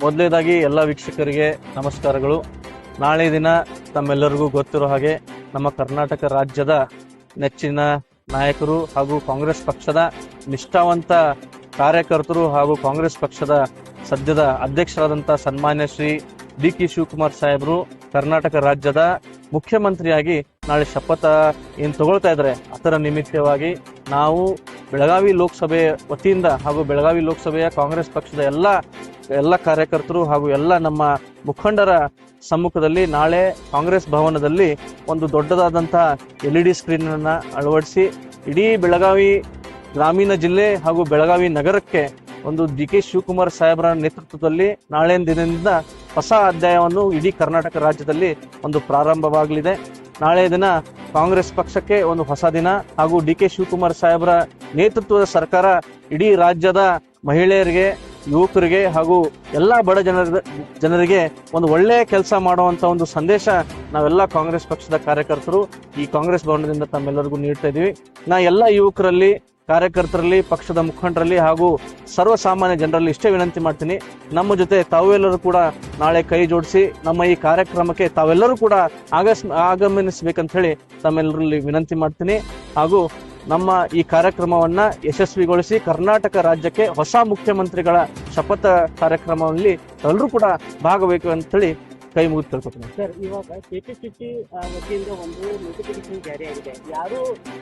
ಮೊದಲನೇದಾಗಿ ಎಲ್ಲ ವೀಕ್ಷಕರಿಗೆ ನಮಸ್ಕಾರಗಳು. ನಾಳೆ ದಿನ ತಮ್ಮೆಲ್ಲರಿಗೂ ಗೊತ್ತಿರೋ ಹಾಗೆ ನಮ್ಮ ಕರ್ನಾಟಕ ರಾಜ್ಯದ ನೆಚ್ಚಿನ ನಾಯಕರು ಹಾಗೂ ಕಾಂಗ್ರೆಸ್ ಪಕ್ಷದ ನಿಷ್ಠಾವಂತ ಕಾರ್ಯಕರ್ತರು ಹಾಗೂ ಕಾಂಗ್ರೆಸ್ ಪಕ್ಷದ ಸದ್ಯದ ಅಧ್ಯಕ್ಷರಾದಂಥ ಸನ್ಮಾನ್ಯ ಶ್ರೀ ಡಿ.ಕೆ. ಶಿವಕುಮಾರ್ ಸಾಹೇಬರು ಕರ್ನಾಟಕ ರಾಜ್ಯದ ಮುಖ್ಯಮಂತ್ರಿಯಾಗಿ ನಾಳೆ ಶಪಥ ಏನು ತಗೊಳ್ತಾ ಇದ್ದಾರೆ, ಅದರ ನಿಮಿತ್ತವಾಗಿ ನಾವು ಬೆಳಗಾವಿ ಲೋಕಸಭೆ ವತಿಯಿಂದ ಹಾಗೂ ಬೆಳಗಾವಿ ಲೋಕಸಭೆಯ ಕಾಂಗ್ರೆಸ್ ಪಕ್ಷದ ಎಲ್ಲ ಕಾರ್ಯಕರ್ತರು ಹಾಗೂ ಎಲ್ಲ ನಮ್ಮ ಮುಖಂಡರ ಸಮ್ಮುಖದಲ್ಲಿ ನಾಳೆ ಕಾಂಗ್ರೆಸ್ ಭವನದಲ್ಲಿ ಒಂದು ದೊಡ್ಡದಾದಂತಹ LED ಸ್ಕ್ರೀನ್ ಅನ್ನ ಅಳವಡಿಸಿ ಇಡೀ ಬೆಳಗಾವಿ ಗ್ರಾಮೀಣ ಜಿಲ್ಲೆ ಹಾಗೂ ಬೆಳಗಾವಿ ನಗರಕ್ಕೆ ಒಂದು ಡಿ.ಕೆ. ಶಿವಕುಮಾರ್ ಸಾಹೇಬರ ನೇತೃತ್ವದಲ್ಲಿ ನಾಳೆ ದಿನದಿಂದ ಹೊಸ ಅಧ್ಯಾಯವನ್ನು ಇಡೀ ಕರ್ನಾಟಕ ರಾಜ್ಯದಲ್ಲಿ ಒಂದು ಪ್ರಾರಂಭವಾಗಲಿದೆ. ನಾಳೆ ದಿನ ಕಾಂಗ್ರೆಸ್ ಪಕ್ಷಕ್ಕೆ ಒಂದು ಹೊಸ ದಿನ ಹಾಗೂ ಡಿ.ಕೆ. ಶಿವಕುಮಾರ್ ಸಾಹೇಬರ ನೇತೃತ್ವದ ಸರ್ಕಾರ ಇಡೀ ರಾಜ್ಯದ ಮಹಿಳೆಯರಿಗೆ, ಯುವಕರಿಗೆ ಹಾಗೂ ಎಲ್ಲಾ ಬಡ ಜನರಿಗೆ ಒಂದು ಒಳ್ಳೆಯ ಕೆಲಸ ಮಾಡುವಂತ ಒಂದು ಸಂದೇಶ ನಾವೆಲ್ಲ ಕಾಂಗ್ರೆಸ್ ಪಕ್ಷದ ಕಾರ್ಯಕರ್ತರು ಈ ಕಾಂಗ್ರೆಸ್ ಭವನದಿಂದ ತಮ್ಮೆಲ್ಲರಿಗೂ ನೀಡ್ತಾ ಇದೀವಿ. ನಾ ಎಲ್ಲ ಯುವಕರಲ್ಲಿ, ಕಾರ್ಯಕರ್ತರಲ್ಲಿ, ಪಕ್ಷದ ಮುಖಂಡರಲ್ಲಿ ಹಾಗೂ ಸರ್ವಸಾಮಾನ್ಯ ಜನರಲ್ಲಿ ಇಷ್ಟೇ ವಿನಂತಿ ಮಾಡ್ತೀನಿ, ನಮ್ಮ ಜೊತೆ ತಾವೆಲ್ಲರೂ ಕೂಡ ನಾಳೆ ಕೈ ಜೋಡಿಸಿ ನಮ್ಮ ಈ ಕಾರ್ಯಕ್ರಮಕ್ಕೆ ತಾವೆಲ್ಲರೂ ಕೂಡ ಆಗಮನಿಸಬೇಕಂತ ಹೇಳಿ ತಮ್ಮೆಲ್ಲರಲ್ಲಿ ವಿನಂತಿ ಮಾಡ್ತೀನಿ. ಹಾಗೂ ನಮ್ಮ ಈ ಕಾರ್ಯಕ್ರಮವನ್ನ ಯಶಸ್ವಿಗೊಳಿಸಿ ಕರ್ನಾಟಕ ರಾಜ್ಯಕ್ಕೆ ಹೊಸ ಮುಖ್ಯಮಂತ್ರಿಗಳ ಶಪಥ ಕಾರ್ಯಕ್ರಮದಲ್ಲಿ ಎಲ್ಲರೂ ಕೂಡ ಭಾಗವಹಿಸಬೇಕು ಅಂತ ಹೇಳಿ ಕೈ ಮುಗಿದು ಕೇಳ್ಕೊತೀನಿ. ಸರ್, ಇವಾಗ ಕೆಪಿಸಿಸಿ ವತಿಯಿಂದ ಒಂದು ನೋಟಿಫಿಕೇಶನ್ ಜಾರಿಯಾಗಿದೆ, ಯಾರು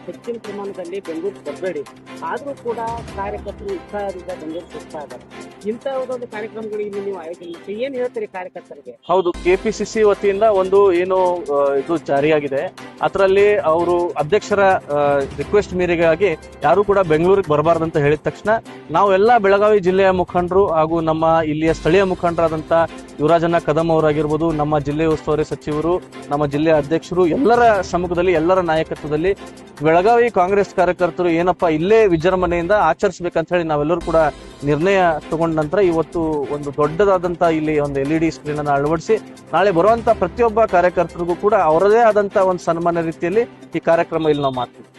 ಹೆಚ್ಚಿನ ಪ್ರಮಾಣದಲ್ಲಿ ಬೆಂಗಳೂರು ಬರಬೇಡಿ, ಆದರೂ ಕೂಡ ಕಾರ್ಯಕರ್ತರು ಉತ್ಸಾಹದಿಂದ ಬೆಂಗಳೂರು ಹೋಗ್ತಾ ಇದ್ದಾರೆ. ಇಂಥದ್ದೊಂದು ಕಾರ್ಯಕ್ರಮಗಳಿಗೆ ನೀವು ಆಯೋಜನೆ ಏನ್ ಹೇಳ್ತೀರಿ ಕಾರ್ಯಕರ್ತರಿಗೆ? ಹೌದು, ಕೆಪಿಸಿಸಿ ವತಿಯಿಂದ ಒಂದು ಏನು ಇದು ಜಾರಿಯಾಗಿದೆ, ಅದರಲ್ಲಿ ಅವರು ಅಧ್ಯಕ್ಷರ ರಿಕ್ವೆಸ್ಟ್ ಮೇರೆಗಾಗಿ ಯಾರು ಕೂಡ ಬೆಂಗಳೂರಿಗೆ ಬರಬಾರ್ದಂತ ಹೇಳಿದ ತಕ್ಷಣ ನಾವೆಲ್ಲ ಬೆಳಗಾವಿ ಜಿಲ್ಲೆಯ ಮುಖಂಡರು ಹಾಗೂ ನಮ್ಮ ಇಲ್ಲಿಯ ಸ್ಥಳೀಯ ಮುಖಂಡರಾದಂತ ಯುವರಾಜಣ್ಣ ಕದಂ ಅವರಾಗಿರ್ಬೋದು, ನಮ್ಮ ಜಿಲ್ಲೆಯ ಉಸ್ತುವಾರಿ ಸಚಿವರು, ನಮ್ಮ ಜಿಲ್ಲೆಯ ಅಧ್ಯಕ್ಷರು, ಎಲ್ಲರ ಸಮ್ಮುಖದಲ್ಲಿ, ಎಲ್ಲರ ನಾಯಕತ್ವದಲ್ಲಿ ಬೆಳಗಾವಿ ಕಾಂಗ್ರೆಸ್ ಕಾರ್ಯಕರ್ತರು ಏನಪ್ಪಾ ಇಲ್ಲೇ ವಿಜೃಂಭಣೆಯಿಂದ ಆಚರಿಸಬೇಕಂತ ಹೇಳಿ ನಾವೆಲ್ಲರೂ ಕೂಡ ನಿರ್ಣಯ ತಗೊಂಡ ನಂತರ ಇವತ್ತು ಒಂದು ದೊಡ್ಡದಾದಂತ ಇಲ್ಲಿ ಒಂದು LED ಸ್ಕ್ರೀನ್ ಅನ್ನು ಅಳವಡಿಸಿ ನಾಳೆ ಬರುವಂತ ಪ್ರತಿಯೊಬ್ಬ ಕಾರ್ಯಕರ್ತರಿಗೂ ಕೂಡ ಅವರದೇ ಆದಂತ ಒಂದು ಸನ್ಮಾನ ರೀತಿಯಲ್ಲಿ ಈ ಕಾರ್ಯಕ್ರಮ ಇಲ್ಲಿ ನಾವು ಮಾಡ್ತೀವಿ.